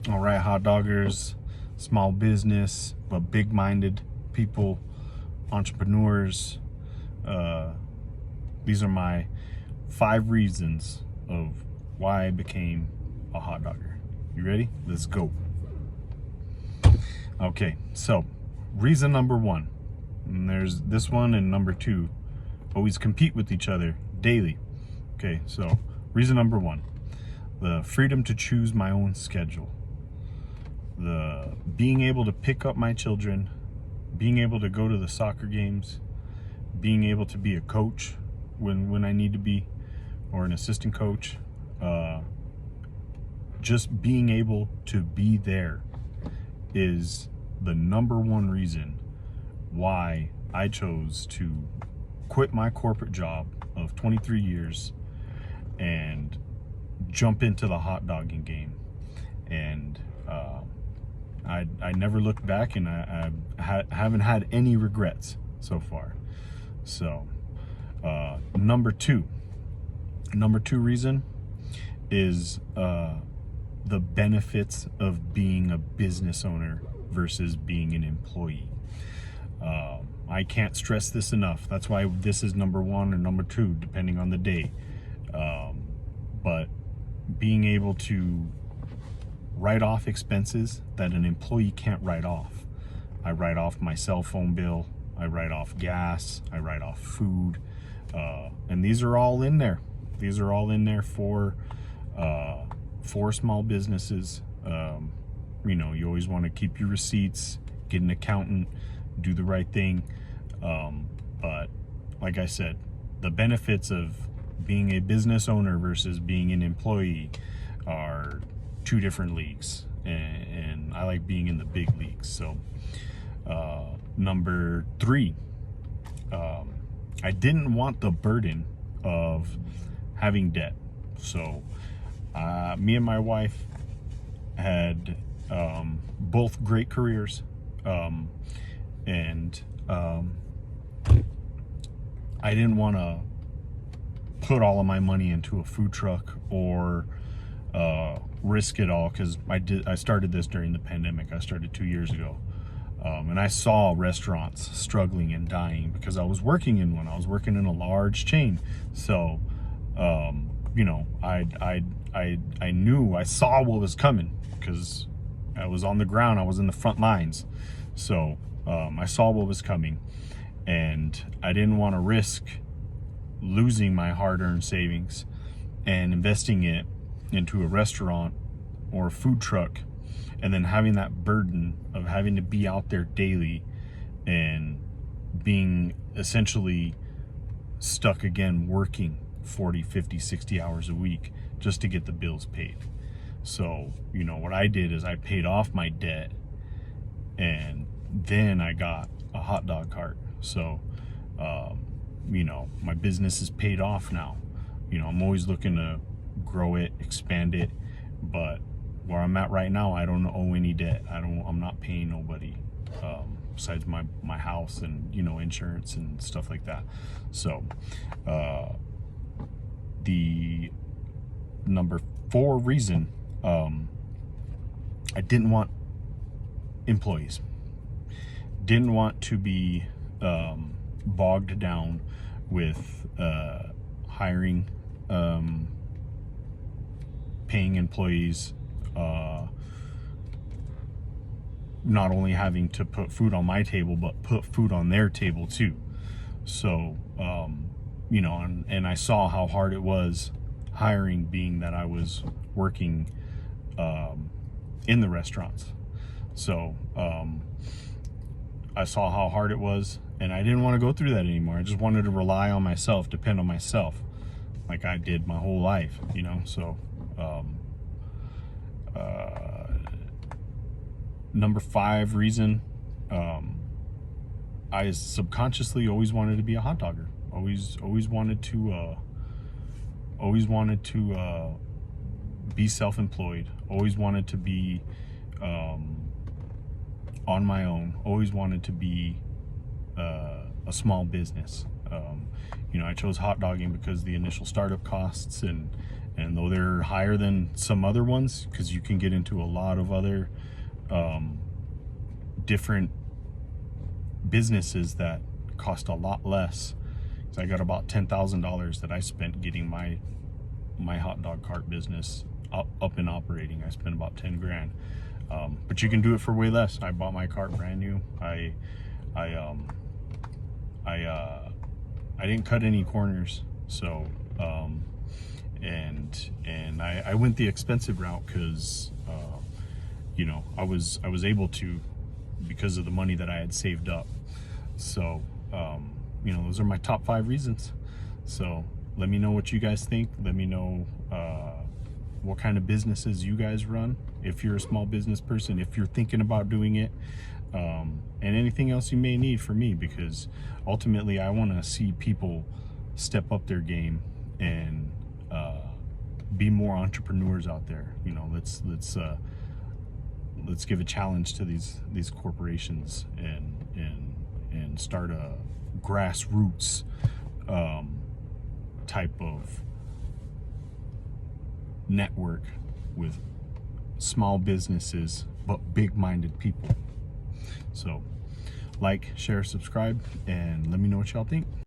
All right, hot doggers, small business, but big-minded people, entrepreneurs. Uh, these are my 5 reasons of why I became a hot dogger. You ready? Let's go. Okay, so reason number 1, and there's this one and number 2, always compete with each other daily. Okay, so reason number 1, the freedom to choose my own schedule. The being able to pick up my children, being able to go to the soccer games, being able to be a coach when I need to be, or an assistant coach, just being able to be there is the number 1 reason why I chose to quit my corporate job of 23 years and jump into the hot dogging game. And I never looked back, and I haven't had any regrets so far. So number two reason is the benefits of being a business owner versus being an employee. I can't stress this enough. That's why this is number 1 or number 2, depending on the day. But being able to write off expenses that an employee can't write off. I write off my cell phone bill, I write off gas, I write off food, and these are all in there. These are all in there for small businesses. You always want to keep your receipts, get an accountant, do the right thing. But like I said, the benefits of being a business owner versus being an employee are 2 different leagues, and I like being in the big leagues. So number 3, I didn't want the burden of having debt. So me and my wife had both great careers, and I didn't want to put all of my money into a food truck or risk it all, because I started this during the pandemic. I started 2 years ago, and I saw restaurants struggling and dying because I was working in one. I was working in a large chain, so I knew, I saw what was coming because I was on the ground. I was in the front lines, so I saw what was coming, and I didn't want to risk losing my hard-earned savings and investing it into a restaurant or a food truck, and then having that burden of having to be out there daily and being essentially stuck again working 40, 50, 60 hours a week just to get the bills paid. So what I did is I paid off my debt, and then I got a hot dog cart. So my business is paid off now. I'm always looking to grow it, expand it, but where I'm at right now, I don't owe any debt. I'm not paying nobody besides my house and insurance and stuff like that. So the number 4 reason, I didn't want employees. Didn't want to be bogged down with hiring, paying employees, not only having to put food on my table, but put food on their table too. So and I saw how hard it was hiring, being that I was working in the restaurants. So I saw how hard it was, and I didn't want to go through that anymore. I just wanted to rely on myself, depend on myself, like I did my whole life. So number 5 reason, I subconsciously always wanted to be a hot dogger. Always wanted to be self-employed. Always wanted to be on my own. Always wanted to be a small business. You know, I chose hot dogging because the initial startup costs, and though they're higher than some other ones, because you can get into a lot of other different businesses that cost a lot less. So I got about $10,000 that I spent getting my hot dog cart business up and operating. I spent about 10 grand. But you can do it for way less. I bought my cart brand new. I didn't cut any corners, so and I went the expensive route because you know, I was able to, because of the money that I had saved up. So you know, those are my top 5 reasons. So let me know what you guys think. Let me know what kind of businesses you guys run, if you're a small business person, if you're thinking about doing it, and anything else you may need from me, because ultimately I want to see people step up their game and be more entrepreneurs out there. You know, let's give a challenge to these corporations and start a grassroots type of network with small businesses but big-minded people. So like, share, subscribe, and let me know what y'all think.